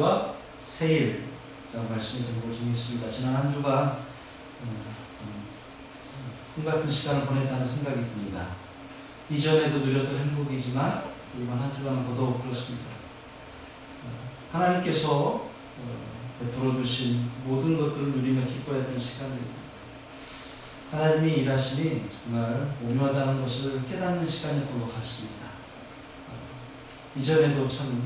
구원과 새일이라고 말씀을 드리고 정했습니다. 지난 한 주간 꿈같은 시간을 보냈다는 생각이 듭니다. 이전에도 누렸던 행복이지만 이번 한 주간은 더더욱 그렇습니다. 하나님께서 베풀어 주신 모든 것들을 누리며 기뻐해야 되는 시간입니다. 하나님이 일하시니 정말 오묘하다는 것을 깨닫는 시간이었던 것 같습니다. 이전에도 참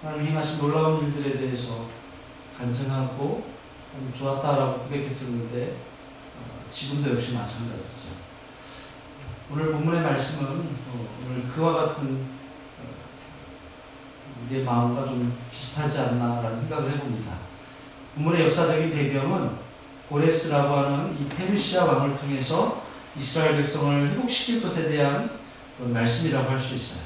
하나님 행하신 놀라운 일들에 대해서 간증하고 참 좋았다라고 고백했었는데 지금도 역시 마찬가지죠. 오늘 본문의 말씀은 오늘 그와 같은 우리의 마음과 좀 비슷하지 않나라는 생각을 해봅니다. 본문의 역사적인 배경은 고레스라고 하는 이 페르시아 왕을 통해서 이스라엘 백성을 회복시킬 것에 대한 그런 말씀이라고 할 수 있어요.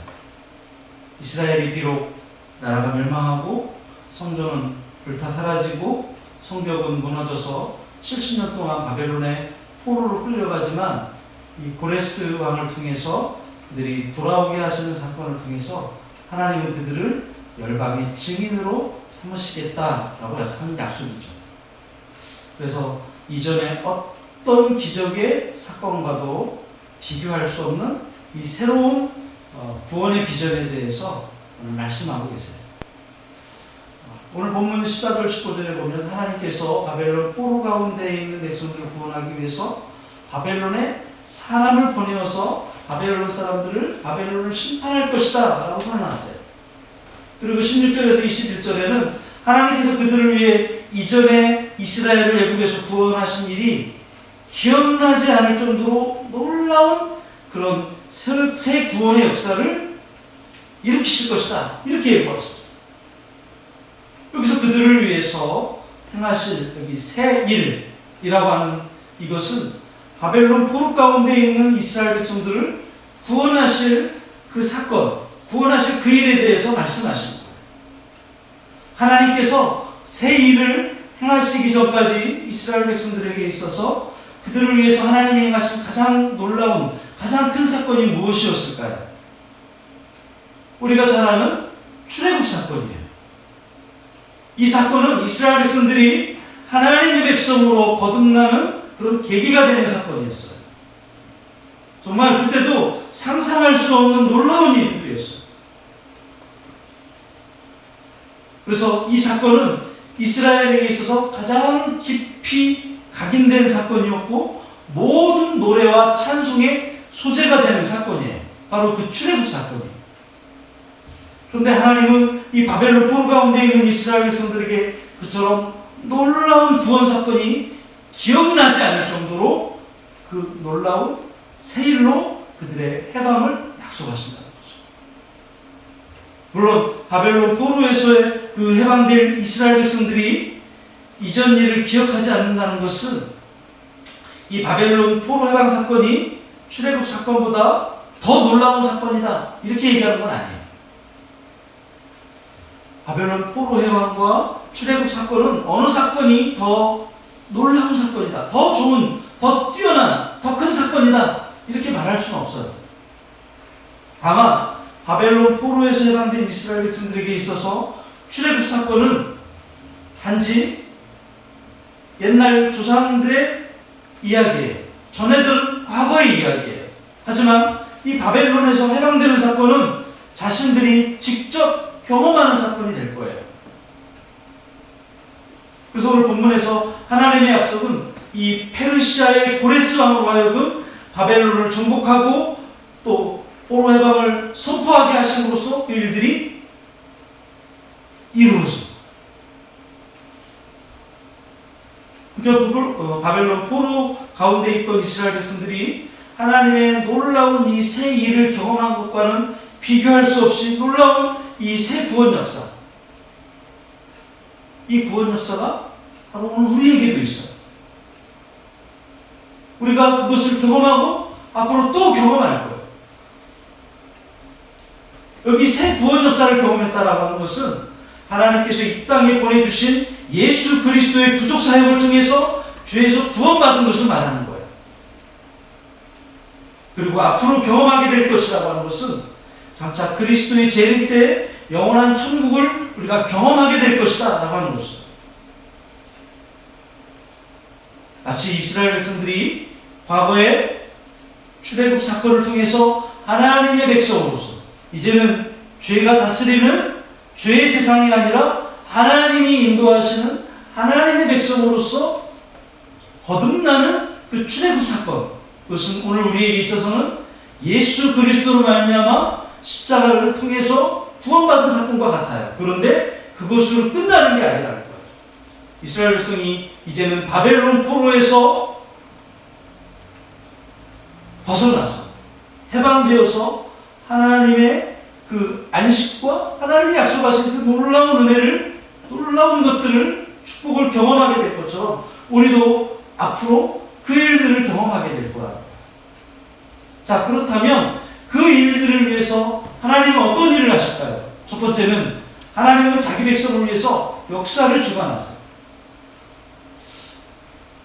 이스라엘이 비록 나라가 멸망하고 성전은 불타 사라지고 성벽은 무너져서 70년 동안 바벨론의 포로로 끌려가지만 이 고레스 왕을 통해서 그들이 돌아오게 하시는 사건을 통해서 하나님은 그들을 열방의 증인으로 삼으시겠다라고 하는 약속이죠. 그래서 이전에 어떤 기적의 사건과도 비교할 수 없는 이 새로운 구원의 비전에 대해서 오늘 말씀하고 계세요. 오늘 본문 14절 15절에 보면 하나님께서 바벨론 포로 가운데 있는 백성들을 구원하기 위해서 바벨론에 사람을 보내어서 바벨론 사람들을 바벨론을 심판할 것이다 라고 선언하세요. 그리고 16절에서 21절에는 하나님께서 그들을 위해 이전에 이스라엘을 애굽에서 구원하신 일이 기억나지 않을 정도로 놀라운 그런 새 구원의 역사를 일으키실 것이다 이렇게 예고했어요. 여기서 그들을 위해서 행하실 여기 새 일이라고 하는 이것은 바벨론 포로 가운데 있는 이스라엘 백성들을 구원하실 그 사건, 구원하실 그 일에 대해서 말씀하십니다. 하나님께서 새 일을 행하시기 전까지 이스라엘 백성들에게 있어서 그들을 위해서 하나님이 행하신 가장 놀라운, 가장 큰 사건이 무엇이었을까요? 우리가 잘 아는 출애굽 사건이에요. 이 사건은 이스라엘 백성들이 하나님의 백성으로 거듭나는 그런 계기가 되는 사건이었어요. 정말 그때도 상상할 수 없는 놀라운 일들이었어요. 그래서 이 사건은 이스라엘에게 있어서 가장 깊이 각인된 사건이었고 모든 노래와 찬송의 소재가 되는 사건이에요. 바로 그 출애굽 사건이에요. 그런데 하나님은 이 바벨론 포로 가운데 있는 이스라엘 백성들에게 그처럼 놀라운 구원 사건이 기억나지 않을 정도로 그 놀라운 새 일로 그들의 해방을 약속하신다는 거죠. 물론 바벨론 포로에서의 그 해방될 이스라엘 백성들이 이전 일을 기억하지 않는다는 것은 이 바벨론 포로 해방 사건이 출애굽 사건보다 더 놀라운 사건이다 이렇게 얘기하는 건 아니에요. 바벨론 포로 해방과 출애굽 사건은 어느 사건이 더 놀라운 사건이다, 더 좋은, 더 뛰어난, 더 큰 사건이다 이렇게 말할 수는 없어요. 다만 바벨론 포로에서 해방된 이스라엘 백성들에게 있어서 출애굽 사건은 단지 옛날 조상들의 이야기예요. 전해들은 과거의 이야기예요. 하지만 이 바벨론에서 해방되는 사건은 자신들이 직접 경험하는 사건이 될 거예요. 그래서 오늘 본문에서 하나님의 약속은 이 페르시아의 고레스 왕으로 하여금 바벨론을 정복하고 또 포로 해방을 선포하게 하심으로써 그 일들이 이루어집니다. 바벨론 포로 가운데 있던 이스라엘 백성들이 하나님의 놀라운 이 새 일을 경험한 것과는 비교할 수 없이 놀라운 이 새 구원 역사, 이 구원 역사가 바로 오늘 우리에게도 있어요. 우리가 그것을 경험하고 앞으로 또 경험할 거예요. 여기 새 구원 역사를 경험했다라고 하는 것은 하나님께서 이 땅에 보내주신 예수 그리스도의 구속 사역을 통해서 죄에서 구원받은 것을 말하는 거예요. 그리고 앞으로 경험하게 될 것이라고 하는 것은 장차 그리스도의 재림 때 영원한 천국을 우리가 경험하게 될 것이다 라고 하는 것이죠. 마치 이스라엘 백성들이 과거에 출애굽 사건을 통해서 하나님의 백성으로서 이제는 죄가 다스리는 죄의 세상이 아니라 하나님이 인도하시는 하나님의 백성으로서 거듭나는 그 출애굽 사건, 그것은 오늘 우리에게 있어서는 예수 그리스도로 말미암아 십자가를 통해서 구원받은 사건과 같아요. 그런데 그것으로 끝나는 게 아니라는 거예요. 이스라엘 백성이 이제는 바벨론 포로에서 벗어나서 해방되어서 하나님의 그 안식과 하나님이 약속하신 그 놀라운 은혜를, 놀라운 것들을, 축복을 경험하게 될 것처럼 우리도 앞으로 그 일들을 경험하게 될 거야. 자, 그렇다면 그 일들을 위해서 하나님은 어떤 일을 하실까요? 첫 번째는 하나님은 자기 백성을 위해서 역사를 주관하세요.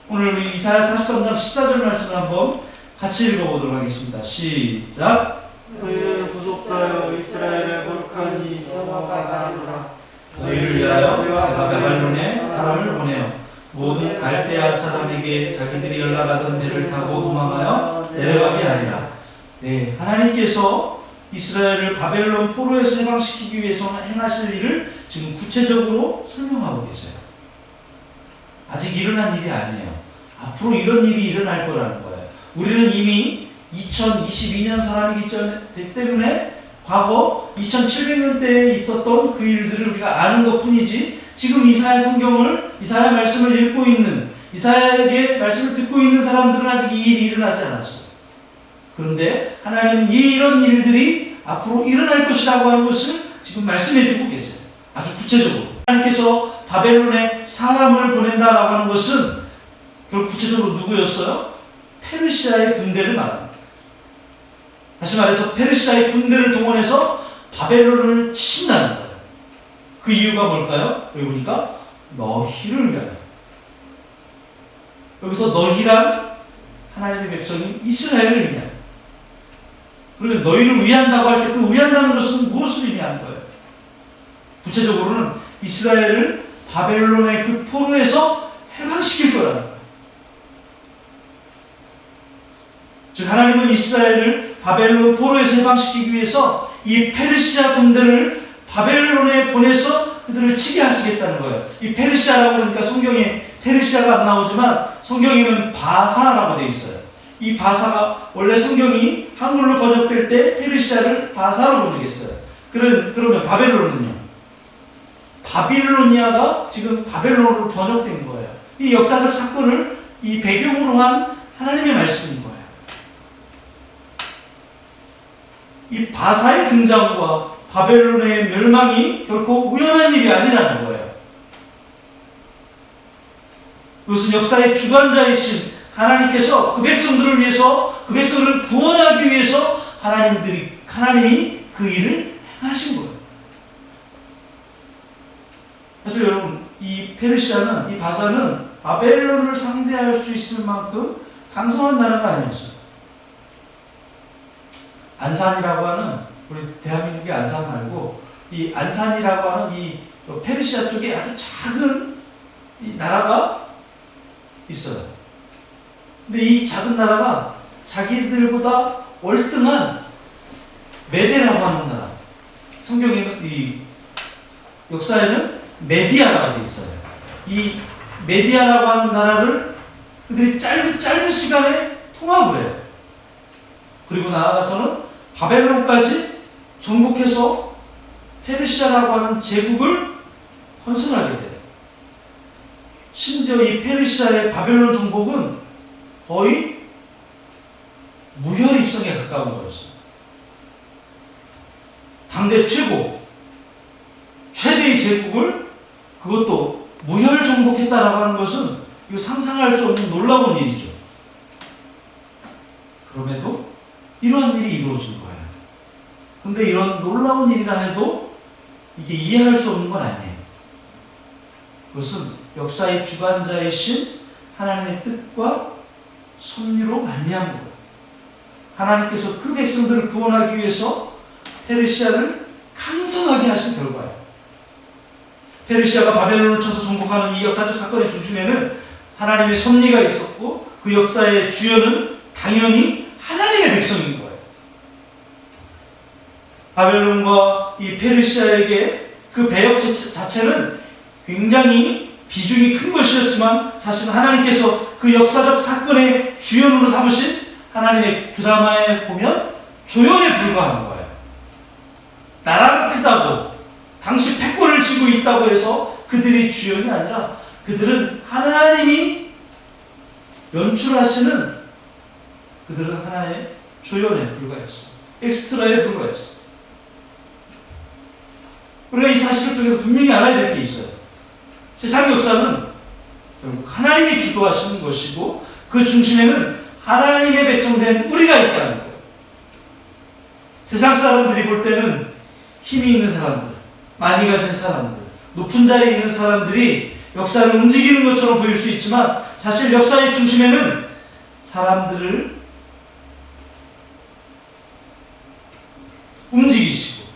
오늘 우리 이사야 43장 14절 말씀을 한번 같이 읽어보도록 하겠습니다. 시작. 너희는 구속자여 이스라엘의 거룩한 이 여호와가 나노라. 너희를 위하여 내가 바벨론에 사람을 보내어 모든 갈대아 사람에게 자기들이 연락하던 배를 타고 도망하여 내려가게 하리라. 네, 하나님께서 이스라엘을 바벨론 포로에서 해방시키기 위해서 행하실 일을 지금 구체적으로 설명하고 계세요. 아직 일어난 일이 아니에요. 앞으로 이런 일이 일어날 거라는 거예요. 우리는 이미 2022년 사람이기 때문에 과거 2700년대에 있었던 그 일들을 우리가 아는 것 뿐이지, 지금 이사야 성경을, 이사야 말씀을 읽고 있는, 이사야에게 말씀을 듣고 있는 사람들은 아직 이 일이 일어나지 않았어요. 그런데 하나님은 이런 일들이 앞으로 일어날 것이라고 하는 것을 지금 말씀해 주고 계세요. 아주 구체적으로. 하나님께서 바벨론에 사람을 보낸다라고 하는 것은 결국 구체적으로 누구였어요? 페르시아의 군대를 말합니다. 다시 말해서 페르시아의 군대를 동원해서 바벨론을 치신다는 거예요. 그 이유가 뭘까요? 여기 보니까 너희를 위하여. 여기서 너희란 하나님의 백성인 이스라엘을 위하여. 그러면 너희를 위한다고 할 때 그 위한다는 것은 무엇을 의미하는 거예요? 구체적으로는 이스라엘을 바벨론의 그 포로에서 해방시킬 거라는 거예요. 즉 하나님은 이스라엘을 바벨론 포로에서 해방시키기 위해서 이 페르시아 군대를 바벨론에 보내서 그들을 치게 하시겠다는 거예요. 이 페르시아라고 하니까 성경에 페르시아가 안 나오지만 성경에는 바사라고 되어 있어요. 이 바사가 원래 성경이 한글로 번역될 때 페르시아를 바사로 번역했어요. 그러면 바벨론은요? 바빌로니아가 지금 바벨론으로 번역된 거예요. 이 역사적 사건을 이 배경으로 한 하나님의 말씀인 거예요. 이 바사의 등장과 바벨론의 멸망이 결코 우연한 일이 아니라는 거예요. 그것은 역사의 주관자이신 하나님께서 그 백성들을 위해서, 그 백성들을 구원하기 위해서 하나님이 그 일을 행하신 거예요. 사실 여러분, 이 페르시아는, 이 바사는 바벨론을 상대할 수 있을 만큼 강성한 나라가 아니었어요. 안산이라고 하는, 우리 대한민국의 안산 말고 이 안산이라고 하는 이 페르시아 쪽에 아주 작은 이 나라가 있어요. 근데 이 작은 나라가 자기들보다 월등한 메데라고 하는 나라, 성경에는 이 역사에는 메디아라고 되어 있어요. 이 메디아라고 하는 나라를 그들이 짧은 시간에 통합을 해요. 그리고 나아가서는 바벨론까지 정복해서 페르시아라고 하는 제국을 건설하게 돼요. 심지어 이 페르시아의 바벨론 정복은 거의 무혈 입성에 가까운 거였어요. 당대 최대의 제국을 그것도 무혈 정복했다라고 하는 것은 이거 상상할 수 없는 놀라운 일이죠. 그럼에도 이러한 일이 이루어진 거예요. 근데 이런 놀라운 일이라 해도 이게 이해할 수 없는 건 아니에요. 그것은 역사의 주관자이신 하나님의 뜻과 섭리로 말미암은 거예요. 하나님께서 그 백성들을 구원하기 위해서 페르시아를 강성하게 하신 결과예요. 페르시아가 바벨론을 쳐서 정복하는 이 역사적 사건의 중심에는 하나님의 섭리가 있었고 그 역사의 주연은 당연히 하나님의 백성인 거예요. 바벨론과 이 페르시아에게 그 배역 자체는 굉장히 비중이 큰 것이었지만 사실 하나님께서 그 역사적 사건의 주연으로 삼으신 하나님의 드라마에 보면 조연에 불과한 거예요. 나라가 크다고 당시 패권을 쥐고 있다고 해서 그들이 주연이 아니라 그들은 하나님이 연출하시는 그들은 하나의 조연에 불과했어요. 엑스트라에 불과했어요. 우리가 이 사실을 통해서 분명히 알아야 될 게 있어요. 세상 역사는 결국 하나님이 주도하시는 것이고 그 중심에는 하나님의 백성된 우리가 있다는 거예요. 세상 사람들이 볼 때는 힘이 있는 사람들, 많이 가진 사람들, 높은 자리에 있는 사람들이 역사를 움직이는 것처럼 보일 수 있지만 사실 역사의 중심에는 사람들을 움직이시고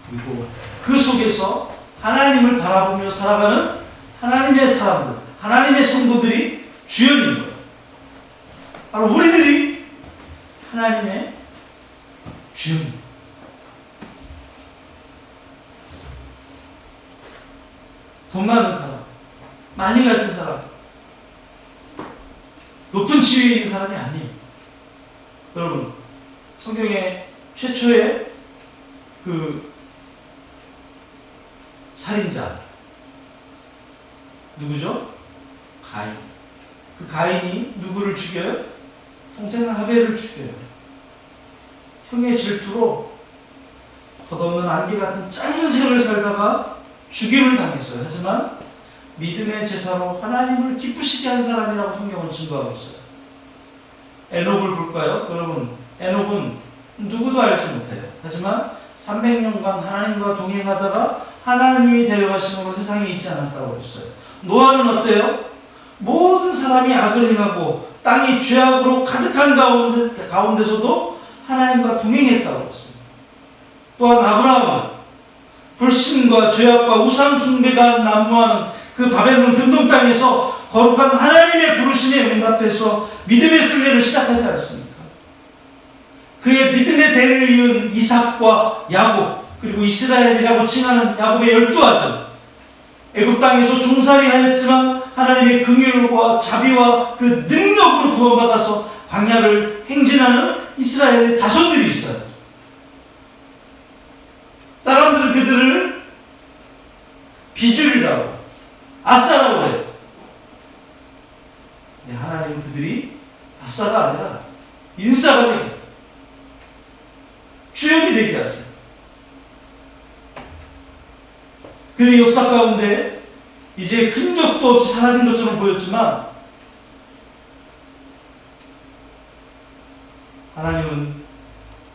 그리고 그 속에서 하나님을 바라보며 살아가는 하나님의 사람들, 하나님의 성도들이 주연인 거예요. 바로 우리들이 하나님의 주연입니다. 돈 많은 사람, 많이 가진 사람, 높은 지위에 있는 사람이 아니에요. 여러분, 성경의 최초의 그 살인자 누구죠? 가인. 그 가인이 누구를 죽여요? 동생 하벨을 죽여요. 형의 질투로 덧없는 안개 같은 짧은 생을 살다가 죽임을 당했어요. 하지만 믿음의 제사로 하나님을 기쁘시게 한 사람이라고 성경은 증거하고 있어요. 에녹을 볼까요? 여러분, 에녹은 누구도 알지 못해요. 하지만 300년간 하나님과 동행하다가 하나님이 데려가심으로 세상에 있지 않았다고 했어요. 노아는 어때요? 모든 사람이 악을 행하고 땅이 죄악으로 가득한 가운데서도 하나님과 동행했다고 했어요. 또한 아브라함은 불신과 죄악과 우상 숭배가 난무하는 그 바벨론 근동 땅에서 거룩한 하나님의 부르심에 응답해서 믿음의 순례를 시작하지 않습니까? 그의 믿음의 대를 이은 이삭과 야곱 그리고 이스라엘이라고 칭하는 야곱의 12아들 애굽 땅에서 종살이하였지만 하나님의 긍휼과 자비와 그 능력으로 구원받아서 광야를 행진하는 이스라엘의 자손들이 있어요. 사람들은 그들을 비줄이라고 아싸라고 해요. 하나님은 그들이 아싸가 아니라 인싸가 되게 주역이 되게 하세요. 그의 역사 가운데 이제 흔적도 없이 사라진 것처럼 보였지만 하나님은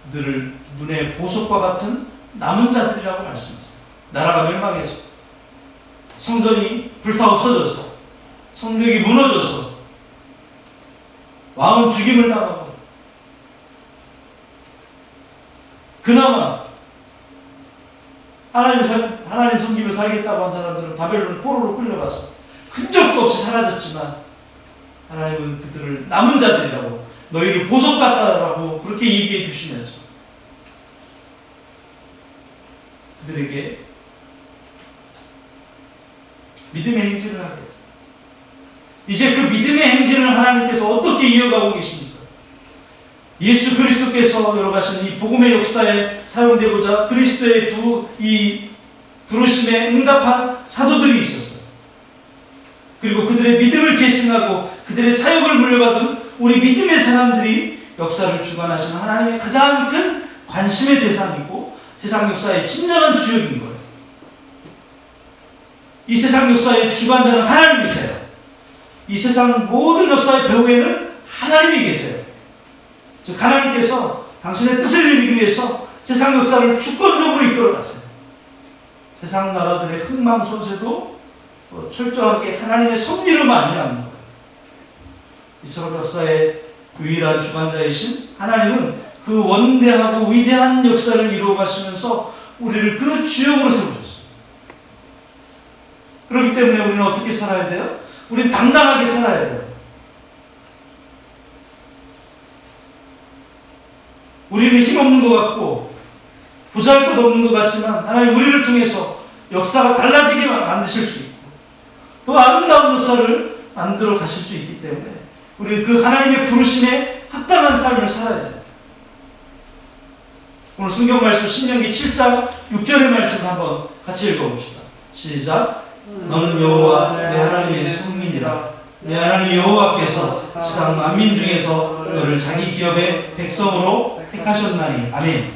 그들을 눈의 보석과 같은 남은 자들이라고 말씀하셨어요. 나라가 멸망해서 성전이 불타 없어져서 성벽이 무너져서 왕은 죽임을 당하고 그나마 하나님 섬기며 살겠다고 한 사람들은 바벨론 포로로 끌려가서 흔적도 없이 사라졌지만 하나님은 그들을 남은 자들이라고 너희를 보석받다라고 그렇게 얘기해 주시면서 그들에게 믿음의 행진을 하게 했죠. 이제 그 믿음의 행진을 하나님께서 어떻게 이어가고 계십니까? 예수 그리스도께서 열어가신 이 복음의 역사에 사용되고자 그리스도의 이 부르심에 응답한 사도들이 있었어요. 그리고 그들의 믿음을 계승하고 그들의 사역을 물려받은 우리 믿음의 사람들이 역사를 주관하시는 하나님의 가장 큰 관심의 대상이고 세상 역사의 진정한 주역인 거예요. 이 세상 역사의 주관자는 하나님이세요. 이 세상 모든 역사의 배후에는 하나님이 계세요. 즉 하나님께서 당신의 뜻을 이루기 위해서 세상 역사를 주권적으로 이끌어갔어요. 세상 나라들의 흥망성쇠도 철저하게 하나님의 섭리로 말미암는 거예요. 이처럼 역사의 유일한 주관자이신 하나님은 그 원대하고 위대한 역사를 이루어가시면서 우리를 그 주역으로 세우셨어요. 그렇기 때문에 우리는 어떻게 살아야 돼요? 우리는 당당하게 살아야 돼요. 우리는 힘없는 것 같고 보잘것없는 것 같지만 하나님 우리를 통해서 역사가 달라지게 만드실 수 있고 또 아름다운 역사를 만들어 가실 수 있기 때문에 우리는 그 하나님의 부르심에 합당한 삶을 살아야 돼요. 오늘 성경 말씀 신명기 7장 6절의 말씀 한번 같이 읽어봅시다. 시작. 너는 여호와 내 하나님의 성민이라. 내 하나님 여호와께서 세상 만민 중에서 너를 자기 기업의 백성으로 택하셨나니. 아멘.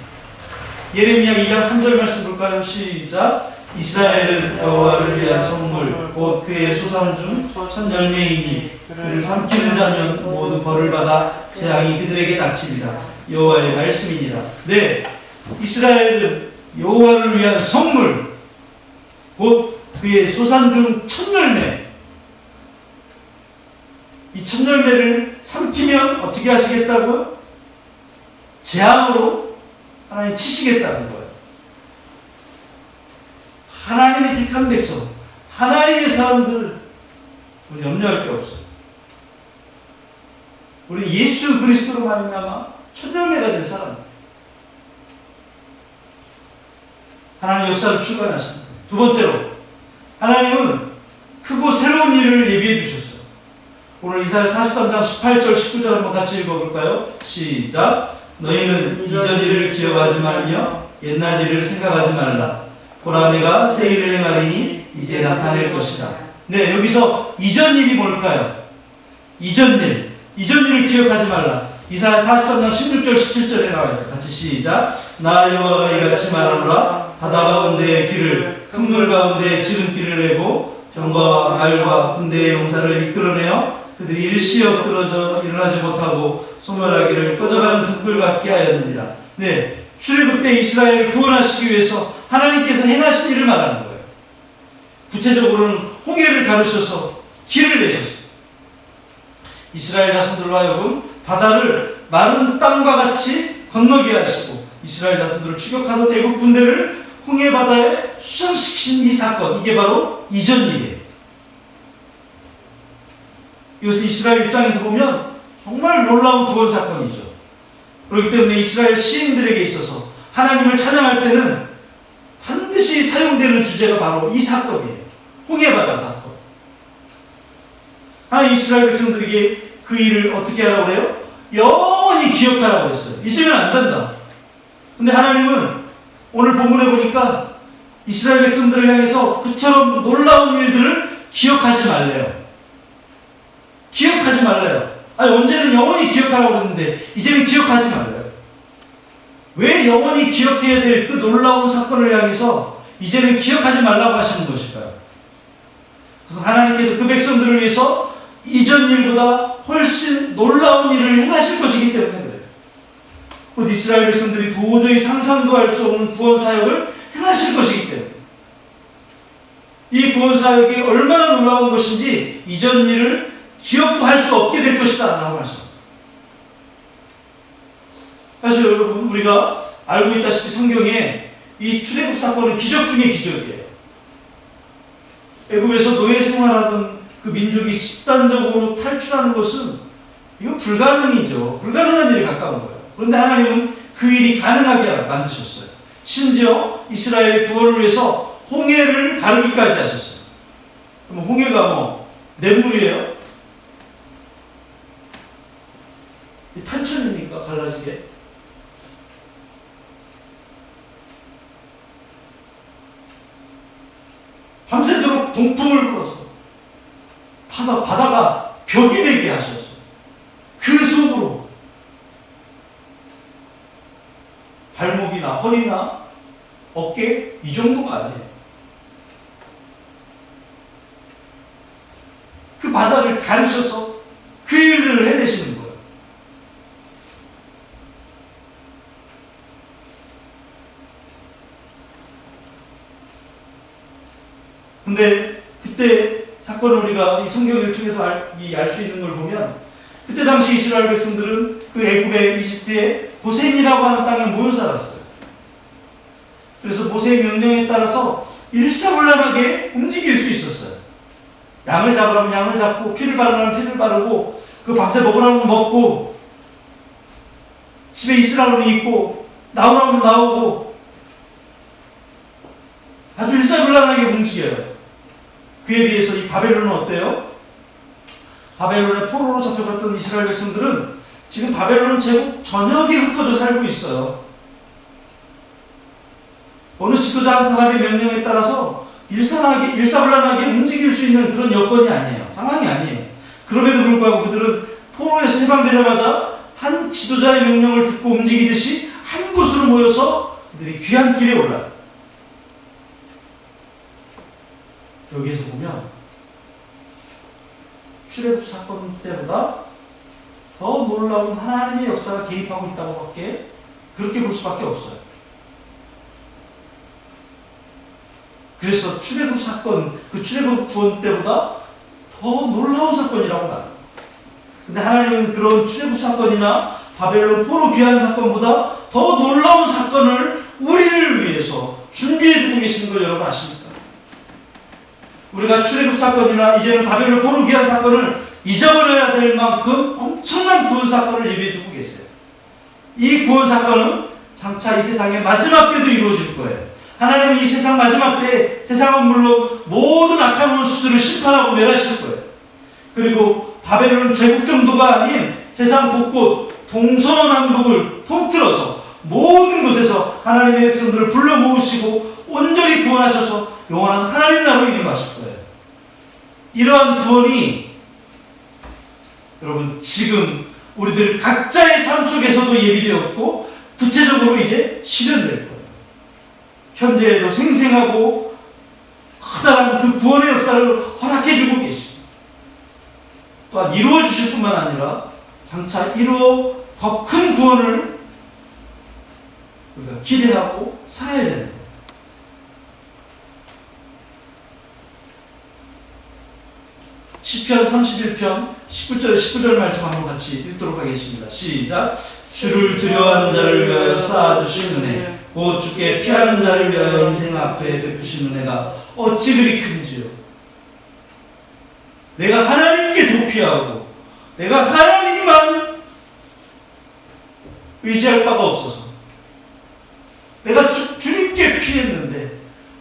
예레미야 2장 3절 말씀 볼까요? 시작. 이스라엘은 여호와를 위한 성물 곧 그의 소산 중 첫 열매이니 그를 삼키는 자면 모두 벌을 받아 재앙이 그들에게 닥치리라. 여호와의 말씀이니라. 네, 이스라엘은 여호와를 위한 성물 곧 그의 소산 중 첫 열매. 이 첫 열매를 삼키면 어떻게 하시겠다고요? 재앙으로 하나님 치시겠다는 거예요. 하나님이 택한 백성, 하나님의 사람들을 우리 염려할 게 없어요. 우리 예수 그리스도로 말미암아 첫 열매가 된 사람. 하나님 역사를 주관하십니다. 두 번째로 하나님은 크고 새로운 일을 예비해 주셨어요. 오늘 이사야 43장 18절 19절 한번 같이 읽어볼까요? 시작. 너희는 이전 일을 기억하지 말며 옛날 일을 생각하지 말라. 보라 내가 새 일을 행하리니 이제 나타낼 것이다. 네, 여기서 이전 일이 뭘까요? 이전 일. 이전 일을 기억하지 말라. 이사야 43장 16절 17절에 나와 있어요. 같이 시작. 나 여호와가 이같이 말하노라. 바다 가운데의 길을 큰 물 가운데에 지름길을 내고 병과 말과 군대의 용사를 이끌어내어 그들이 일시에 엎드러져 일어나지 못하고 소멸하기를 꺼져가는 등불 같게 하였느니라. 네, 출애굽 때 이스라엘을 구원하시기 위해서 하나님께서 행하신 일을 말하는 거예요. 구체적으로는 홍해를 가르셔서 길을 내셨어요. 이스라엘 자손들로 하여금 바다를 마른 땅과 같이 건너게 하시고 이스라엘 자손들을 추격하던 애국 군대를 홍해 바다에 수장시킨 이 사건, 이게 바로 이전 일이에요. 이것은 이스라엘 입장에서 보면 정말 놀라운 구원 사건이죠. 그렇기 때문에 이스라엘 시인들에게 있어서 하나님을 찬양할 때는 반드시 사용되는 주제가 바로 이 사건이에요. 홍해바다 사건. 하나님 이스라엘 백성들에게 그 일을 어떻게 하라고 그래요? 영원히 기억하라고 했어요. 잊으면 안 된다. 근데 하나님은 오늘 본문에 보니까 이스라엘 백성들을 향해서 그처럼 놀라운 일들을 기억하지 말래요. 기억하지 말래요. 아니, 언제는 영원히 기억하라고 했는데 이제는 기억하지 말래요. 왜 영원히 기억해야 될 그 놀라운 사건을 향해서 이제는 기억하지 말라고 하시는 것일까요? 그래서 하나님께서 그 백성들을 위해서 이전 일보다 훨씬 놀라운 일을 행하실 것이기 때문에 그래요. 곧 이스라엘 백성들이 도저히 상상도 할 수 없는 구원 사역을 행하실 것이기 때문에 이 구원 사역이 얼마나 놀라운 것인지 이전 일을 기억도 할 수 없게 될 것이다 라고 말씀하셨습니다. 사실 여러분 우리가 알고 있다시피 성경에 이 출애굽 사건은 기적 중의 기적이에요. 애굽에서 노예 생활하던 그 민족이 집단적으로 탈출하는 것은 이거 불가능이죠. 불가능한 일에 가까운 거예요. 그런데 하나님은 그 일이 가능하게 만드셨어요. 심지어 이스라엘의 구원을 위해서 홍해를 가르기까지 하셨어요. 그럼 홍해가 냇물이에요? 탄천입니까? 갈라지게? 밤새도록 동풍을 불어서 바다가 벽이 되게 하셨어요. 그 속으로 발목이나 허리나 어깨 이 정도가 아니에요. 그 바다를 가르셔서 그 일을 해내시는 거예요. 근데 그때 사건을 우리가 이 성경을 통해서 알 수 있는 걸 보면 그때 당시 이스라엘 백성들은 그 애굽의 이집트의 고센이라고 하는 땅에 모여 살았어요. 그래서 모세의 명령에 따라서 일사불란하게 움직일 수 있었어요. 양을 잡으라면 양을 잡고, 피를 바르라면 피를 바르고, 그 밤새 먹으라면 먹고, 집에 있으라면 있고, 나오라면 나오고, 아주 일사불란하게 움직여요. 그에 비해서 이 바벨론은 어때요? 바벨론의 포로로 잡혀갔던 이스라엘 백성들은 지금 바벨론 제국 전역에 흩어져 살고 있어요. 어느 지도자 한 사람의 명령에 따라서 일사불란하게 움직일 수 있는 그런 여건이 아니에요. 상황이 아니에요. 그럼에도 불구하고 그들은 포로에서 해방되자마자 한 지도자의 명령을 듣고 움직이듯이 한 곳으로 모여서 그들이 귀한 길에 올라요. 여기에서 보면 출애굽 사건 때보다 더 놀라운 하나님의 역사가 개입하고 있다고밖에 그렇게 볼 수밖에 없어요. 그래서 출애굽 사건, 그 출애굽 구원 때보다 더 놀라운 사건이라고 말합니다. 근데 하나님은 그런 출애굽 사건이나 바벨론 포로 귀환 사건보다 더 놀라운 사건을 우리를 위해서 준비해 두고 계시는 걸 여러분 아십니까? 우리가 출애굽 사건이나 이제는 바벨론 포로 귀환 사건을 잊어버려야 될 만큼 엄청난 구원 사건을 예비해 두고 계세요. 이 구원 사건은 장차 이 세상의 마지막 때도 이루어질 거예요. 하나님은 이 세상 마지막 때 세상은 물론 모든 악한 원수들을 심판하고 멸하실 거예요. 그리고 바벨론 제국 정도가 아닌 세상 곳곳 동서남북을 통틀어서 모든 곳에서 하나님의 백성들을 불러 모으시고 온전히 구원하셔서 영원한 하나님 나라로 이끌어가실 거예요. 이러한 구원이 여러분 지금 우리들 각자의 삶 속에서도 예비되었고 구체적으로 이제 실현될 거예요. 현재에도 생생하고 커다란 그 구원의 역사를 허락해주고 계십니다. 또한 이루어주실 뿐만 아니라 장차 이루어 더 큰 구원을 우리가 기대하고 살아야 되는 거예요. 시편 31편 19절 말씀 한번 같이 읽도록 하겠습니다. 시작. 주를 두려워하는 자를 위하여 쌓아두신 은혜, 곧 주께 피하는 자를 위하여 인생 앞에 베푸신 은혜가 어찌 그리 큰지요. 내가 하나님께 도피하고 내가 하나님만 의지할 바가 없어서 내가 주님께 피했는데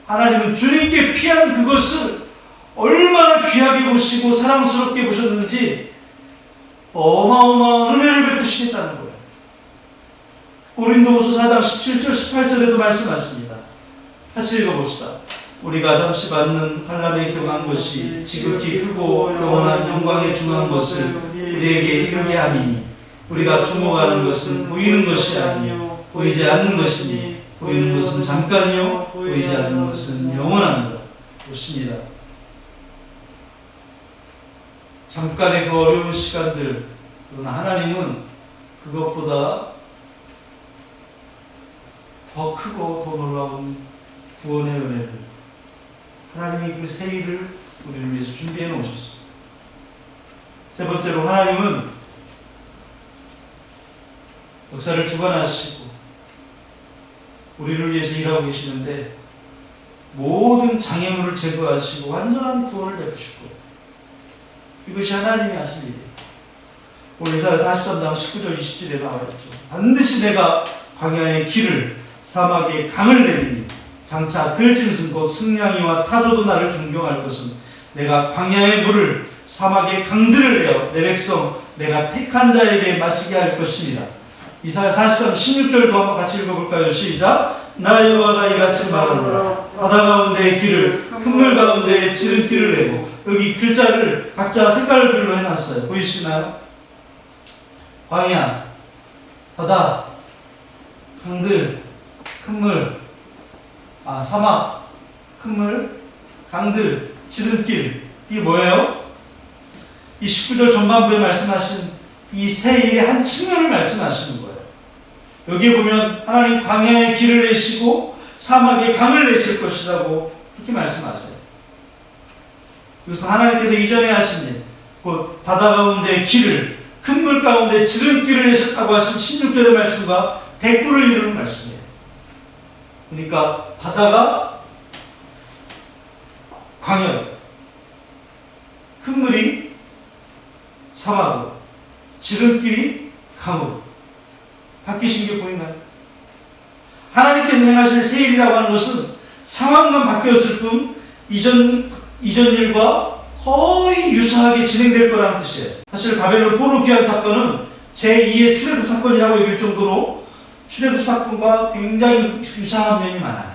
하나님은 주님께 피한 그것을 얼마나 귀하게 보시고 사랑스럽게 보셨는지 어마어마한 은혜를 베푸시겠다는 거예요. 고린도후서 4장 17절 18절에도 말씀하십니다. 같이 읽어봅시다. 우리가 잠시 받는 환난에 경한 것이 지극히 크고 영원한 영광에 중한 것을 우리에게 이르게 함이니 우리가 주목하는 것은 보이는 것이 아니요 보이지 않는 것이니 보이는 것은 잠깐이요 보이지 않는 것은 영원합니다. 좋습니다. 잠깐의 그 어려운 시간들, 그러나 하나님은 그것보다 더 크고 더 놀라운 구원의 은혜를, 하나님이 그 새 일을 우리를 위해서 준비해 놓으셨습니다. 세 번째로 하나님은 역사를 주관하시고 우리를 위해서 일하고 계시는데 모든 장애물을 제거하시고 완전한 구원을 베푸실 거예요. 이것이 하나님이 하실 일이에요. 오늘 이사야 43장 19절 20절에 나와있죠. 반드시 내가 광야의 길을 사막의 강을 내리니 장차 들짐승 곧 승냥이와 타조도 나를 존경할 것은 내가 광야의 물을 사막의 강들을 내어 내 백성 내가 택한 자에게 마시게 할 것입니다. 이사야 43장 16절도 한번 같이 읽어볼까요? 시작. 나 여호와가 이같이 말하노라. 바다 가운데의 길을 흙물 가운데의 지름길을 내고, 여기 글자를 각자 색깔별로 해놨어요. 보이시나요? 광야, 바다, 강들, 흙물, 사막, 흙물, 강들, 지름길. 이게 뭐예요? 이 19절 전반부에 말씀하신 이 새 일의 한 측면을 말씀하시는 거예요. 여기에 보면 하나님 광야의 길을 내시고 사막의 강을 내실 것이라고 그렇게 말씀하세요. 그래서 하나님께서 이전에 하신 일, 곧 바다 가운데 길을, 큰 물 가운데 지름길을 내셨다고 하신 16절의 말씀과 100%를 이루는 말씀이에요. 그러니까 바다가 광야, 큰 물이 사막으로, 지름길이 강으로 바뀌신 게 보이나요? 하나님께서 행하실 새 일이라고 하는 것은 상황만 바뀌었을 뿐 이전 일과 거의 유사하게 진행될 거라는 뜻이에요. 사실 바벨론 포로 귀환 사건은 제2의 출애굽 사건이라고 여길 정도로 출애굽 사건과 굉장히 유사한 면이 많아요.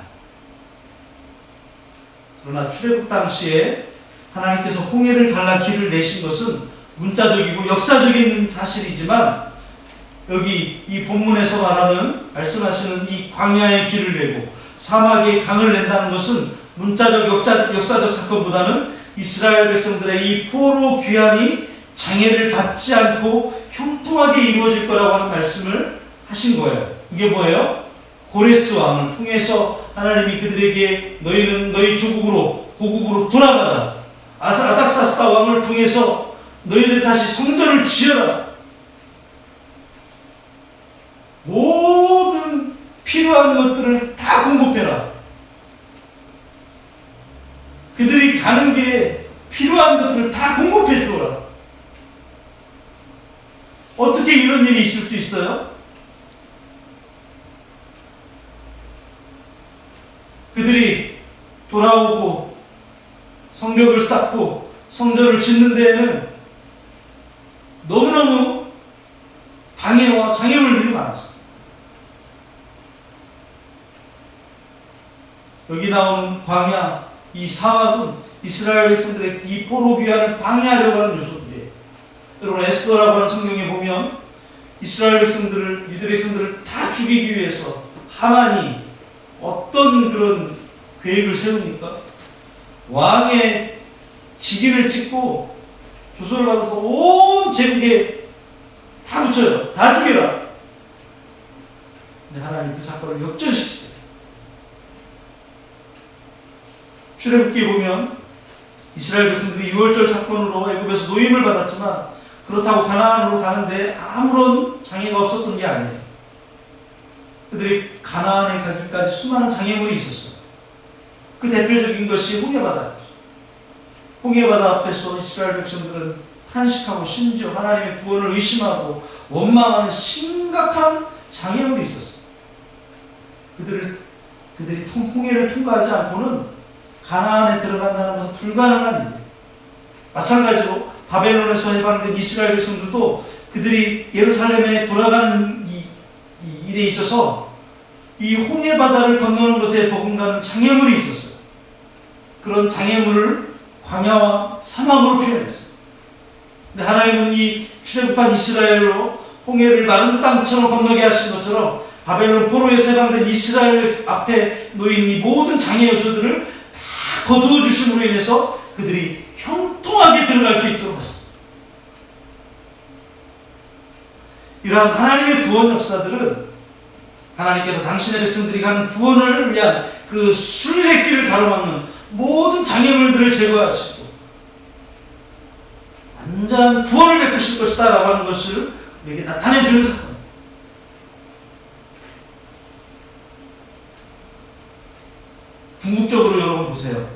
그러나 출애굽 당시에 하나님께서 홍해를 갈라 길을 내신 것은 문자적이고 역사적인 사실이지만 여기 이 본문에서 말씀하시는 이 광야의 길을 내고 사막의 강을 낸다는 것은 문자적 역사적 사건보다는 이스라엘 백성들의 이 포로 귀환이 장애를 받지 않고 형통하게 이루어질 거라고 하는 말씀을 하신 거예요. 이게 뭐예요? 고레스 왕을 통해서 하나님이 그들에게 너희는 너희 조국으로 고국으로 돌아가라. 아닥사스다 왕을 통해서 너희들 다시 성전을 지어라. 모든 필요한 것들을 다 공급해라. 그들이 가는 길에 필요한 것들을 다 공급해 주어라. 어떻게 이런 일이 있을 수 있어요? 그들이 돌아오고 성벽을 쌓고 성전을 짓는 데에는 너무너무 방해와 장애물들이 많았어요. 여기 나오는 광야, 이 사막은 이스라엘 백성들의 이 포로 귀환을 방해하려고 하는 요소들이에요. 여러분 에스더라고 하는 성경에 보면 이스라엘 백성들을, 유대 백성들을 다 죽이기 위해서 하만이 어떤 그런 계획을 세웁니까? 왕의 직인을 찍고 조서를 받아서 온 제국에 다 붙여요. 다 죽여라. 근데 하나님 그 사건을 역전시켰어요. 출애굽기에 보면 이스라엘 백성들이 6월절 사건으로 애굽에서 노임을 받았지만 그렇다고 가나안으로 가는데 아무런 장애가 없었던 게 아니에요. 그들이 가나안에 가기까지 수많은 장애물이 있었어요. 그 대표적인 것이 홍해바다였죠. 홍해바다 앞에서 이스라엘 백성들은 탄식하고 심지어 하나님의 구원을 의심하고 원망하는 심각한 장애물이 있었어요. 그들이 홍해를 통과하지 않고는 가나안에 들어간다는 것은 불가능한 일이에요. 마찬가지로 바벨론에서 해방된 이스라엘 백성들도 그들이 예루살렘에 돌아가는 이 일에 있어서 이 홍해바다를 건너는 것에 버금가는 장애물이 있었어요. 그런 장애물을 광야와 사막으로 표현했어요. 근데 하나님은 이 출애굽한 이스라엘로 홍해를 마른 땅처럼 건너게 하신 것처럼 바벨론 포로에서 해방된 이스라엘 앞에 놓인 이 모든 장애 요소들을 다 거두어 주심으로 인해서 그들이 형통하게 들어갈 수 있도록 하셨습니다. 이러한 하나님의 구원 역사들은 하나님께서 당신의 백성들이 가는 구원을 위한 그 순례길을 가로막는 모든 장애물들을 제거하시고 완전한 구원을 베푸실 것이다 라고 하는 것을 우리에게 나타내주는 사건. 궁극적으로 여러분 보세요.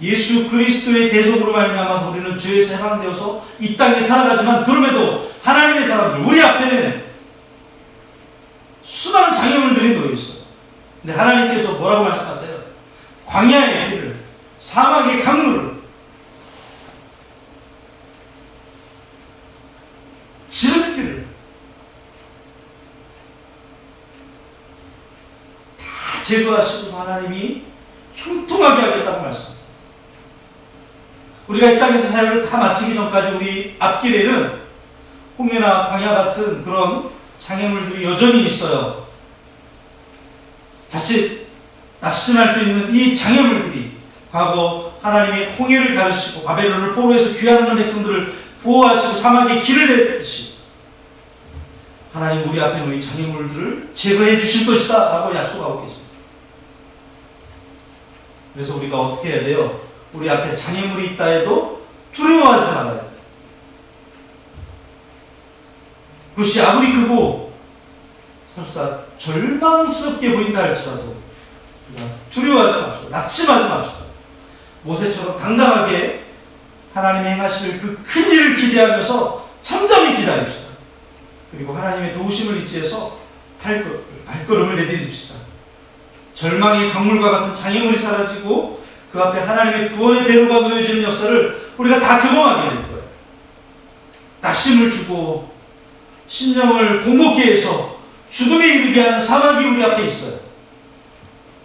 예수 그리스도의 대속으로 말미암아서 우리는 죄에서 해방되어서 이 땅에 살아가지만 그럼에도 하나님의 사람들 우리 앞에는 수많은 장애물들이 놓여있어요. 근데 하나님께서 뭐라고 말씀하세요? 광야의 길을, 사막의 강물을, 지름길을 다 제거하시고 하나님이 형통하게 하겠다고 말씀하세요. 우리가 이 땅에서 사역을 다 마치기 전까지 우리 앞길에는 홍해나 광야 같은 그런 장애물들이 여전히 있어요. 자칫 낙심할 수 있는 이 장애물들이 과거 하나님이 홍해를 가르치고 바벨론을 포로에서 귀환하는 백성들을 보호하시고 사막에 길을 냈듯이 하나님 우리 앞에 놓인 장애물들을 제거해 주실 것이다 라고 약속하고 계십니다. 그래서 우리가 어떻게 해야 돼요? 우리 앞에 장애물이 있다 해도 두려워하지 말아야 돼요. 그것이 아무리 크고 설사 절망스럽게 보인다 할지라도 두려워하지 맙시다. 낙심하지 맙시다. 모세처럼 당당하게 하나님이 행하실 그 큰 일을 기대하면서 잠잠히 기다립시다. 그리고 하나님의 도우심을 의지해서 발걸음을 내딛읍시다. 절망의 강물과 같은 장애물이 사라지고 그 앞에 하나님의 구원의 대로가 놓여지는 역사를 우리가 다 경험하게 될 거예요. 낙심을 주고 심령을 공고케 해서 죽음에 이르게 하는 사막이 우리 앞에 있어요.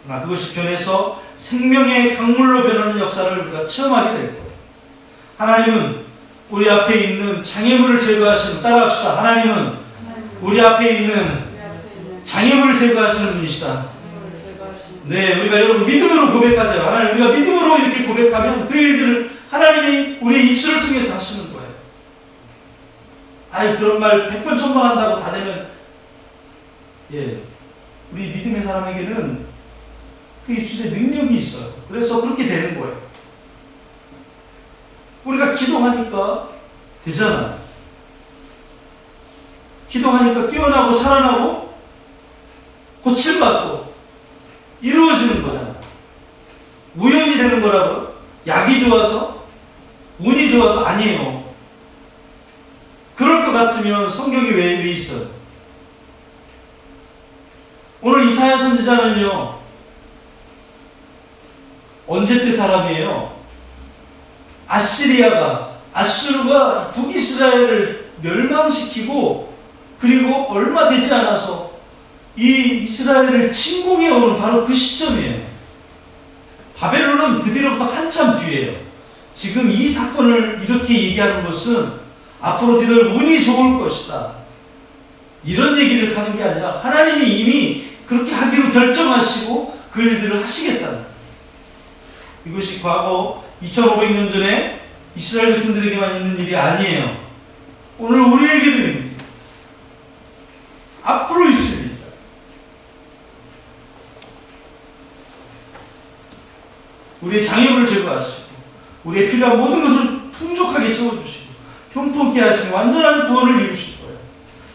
그러나 그것이 변해서 생명의 강물로 변하는 역사를 우리가 체험하게 될 거예요. 하나님은 우리 앞에 있는 장애물을 제거하시는, 따라합시다. 하나님은 우리 앞에 있는 장애물을 제거하시는 분이시다. 네, 우리가 여러분 믿음으로 고백하세요. 하나님, 우리가 믿음으로 이렇게 고백하면 그 일들을 하나님이 우리의 입술을 통해서 하시는 거예요. 아이, 그런 말 100번 1000번 한다고 다 되면, 예, 우리 믿음의 사람에게는 그 입술에 능력이 있어요. 그래서 그렇게 되는 거예요. 우리가 기도하니까 되잖아요. 기도하니까 깨어나고 살아나고 고침받고 이루어지는 거잖아요. 우연이 되는 거라고요? 약이 좋아서? 운이 좋아서? 아니에요. 그럴 것 같으면 성경이 왜 있어요? 오늘 이사야 선지자는요, 언제 때 사람이에요? 아수르가 북이스라엘을 멸망시키고 그리고 얼마 되지 않아서 이 이스라엘을 침공해 오는 바로 그 시점이에요. 바벨론은 그 뒤로부터 한참 뒤에요. 지금 이 사건을 이렇게 얘기하는 것은 앞으로 너희들 운이 좋을 것이다, 이런 얘기를 하는 게 아니라 하나님이 이미 그렇게 하기로 결정하시고 그 일들을 하시겠다는 거예요. 이것이 과거 2500년 전에 이스라엘 백성들에게만 있는 일이 아니에요. 오늘 우리에게도 있는 일이에요. 앞으로 있을 일이다. 우리의 장애물을 제거하시고 우리의 필요한 모든 것을 풍족하게 채워주시고 형통케 하시고 완전한 구원을 이루실 거예요.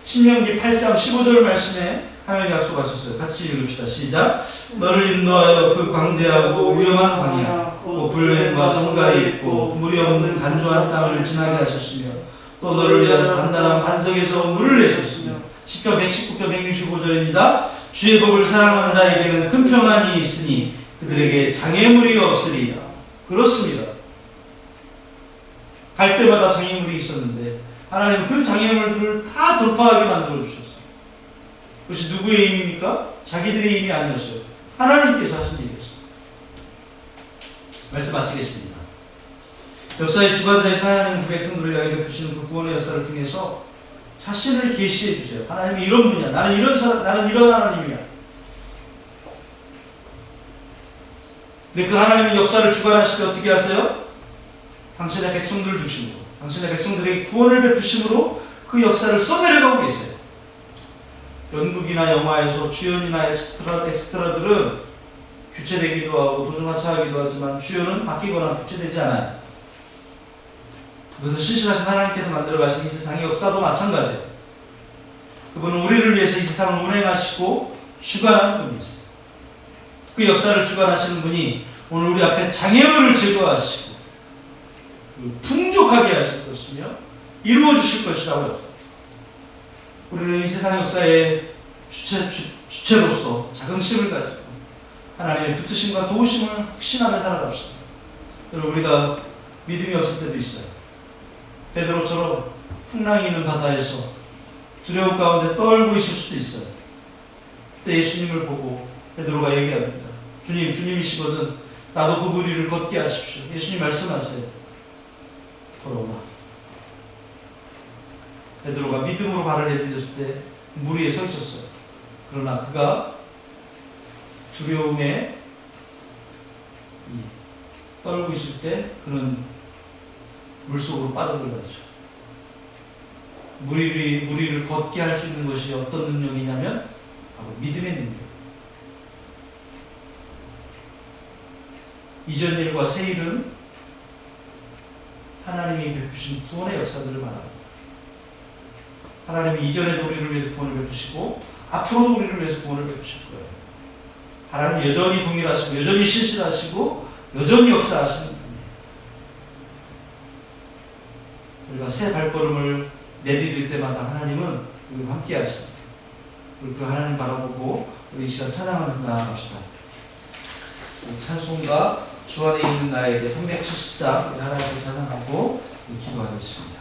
신명기 8장 15절 말씀에 하나님이 약속하셨어요. 같이 읽읍시다. 시작. 너를 인도하여 그 광대하고 위험한 광야, 또 불뱀과 정갈이 있고 물이 없는 간조한 땅을 지나게 하셨으며, 또 너를 위한 단단한 반석에서 물을 내셨으며. 시편 119편 165절입니다. 주의 법을 사랑하는 자에게는 큰 평안이 있으니 그들에게 장애물이 없으리라. 그렇습니다. 갈 때마다 장애물이 있었는데 하나님은 그 장애물들을 다 돌파하게 만들어 주셨어요. 그것이 누구의 힘입니까? 자기들의 힘이 아니었어요. 하나님께서 하신 일이었어요. 말씀 마치겠습니다. 역사의 주관자이신 하나님, 그 백성들을 향해 베푸시는 그 구원의 역사를 통해서 자신을 계시해 주세요. 하나님이 이런 분이야. 나는 이런 사람, 나는 이런 하나님이야. 근데 그 하나님의 역사를 주관하실 때 어떻게 하세요? 당신의 백성들을 주심으로, 당신의 백성들에게 구원을 베푸심으로 그 역사를 써내려가고 계세요. 연극이나 영화에서 주연이나 엑스트라들은 교체되기도 하고 도중하차하기도 하지만 주연은 바뀌거나 교체되지 않아요. 그것은 신실하신 하나님께서 만들어 가신 이 세상의 역사도 마찬가지예요. 그분은 우리를 위해서 이 세상을 운행하시고 주관하는 분이세요. 그 역사를 주관하시는 분이 오늘 우리 앞에 장애물을 제거하시고 풍족하게 하실 것이며 이루어 주실 것이라고요. 우리는 이 세상 역사의 주체로서 자긍심을 가지고 하나님의 붙으심과 도우심을 확신하며 살아갑시다. 여러분, 우리가 믿음이 없을 때도 있어요. 베드로처럼 풍랑이 있는 바다에서 두려움 가운데 떨고 있을 수도 있어요. 그때 예수님을 보고 베드로가 얘기합니다. 주님, 주님이시거든 나도 그 물 위를 걷게 하십시오. 예수님 말씀하세요. 걸어오라. 베드로가 믿음으로 발을 내딛었을 때 물 위에 서 있었어요. 그러나 그가 두려움에 떨고 있을 때 그는 물속으로 빠져들어가죠. 물 위를 걷게 할 수 있는 것이 어떤 능력이냐면 바로 믿음의 능력. 이전 일과 새 일은 하나님이 베푸신 구원의 역사들을 말합니다. 하나님이 이전에도 우리를 위해서 구원을 베푸시고 앞으로도 우리를 위해서 구원을 베푸실 거예요. 하나님은 여전히 동일하시고 여전히 신실하시고 여전히 역사하시는 우리가 새 발걸음을 내디딜 때마다 하나님은 우리와 함께 하십니다. 우리 그 하나님 바라보고 우리 이 시간 찬양하면서 나아갑시다. 찬송가 주 안에 있는 나에게 370장 우리 하나님을 찬양하고 기도하겠습니다.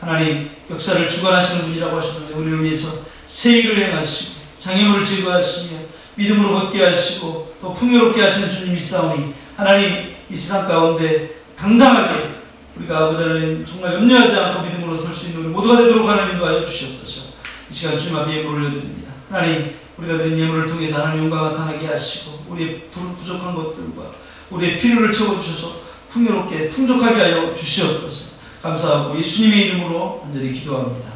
하나님 역사를 주관하시는 분이라고 하셨는데 우리를 위해서 새 일을 행하시고 장애물을 제거하시며 믿음으로 걷게 하시고 또 풍요롭게 하시는 주님이 있사오니 하나님 이 세상 가운데 당당하게 우리가 아버지 하나님 정말 염려하지 않고 믿음으로 설 수 있는 우리 모두가 되도록 하나님 인도하여 주시옵소서. 이 시간 주님 앞에 예물을 올려드립니다. 하나님 우리가 드린 예물을 통해서 하나님 영광을 나타나게 하시고 우리의 부족한 것들과 우리의 필요를 채워주셔서 풍요롭게 풍족하게 하여 주시옵소서. 감사하고 예수님의 이름으로 간절히 기도합니다.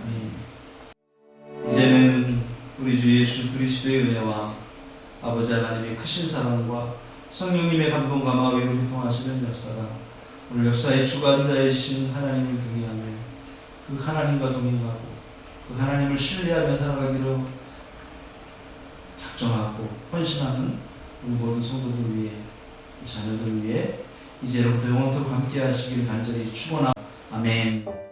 아멘. 이제는 우리 주 예수 그리스도의 은혜와 아버지 하나님의 크신 사랑과 성령님의 감동과 마음으로 교통하시는 역사가 오늘 역사의 주관자이신 하나님을 경외하며 그 하나님과 동행하고 그 하나님을 신뢰하며 살아가기로 작정하고 헌신하는 우리 모든 성도들 위해 자녀들 위해 이제로부터 영원토록 함께 하시길 간절히 축원합니다. 아멘.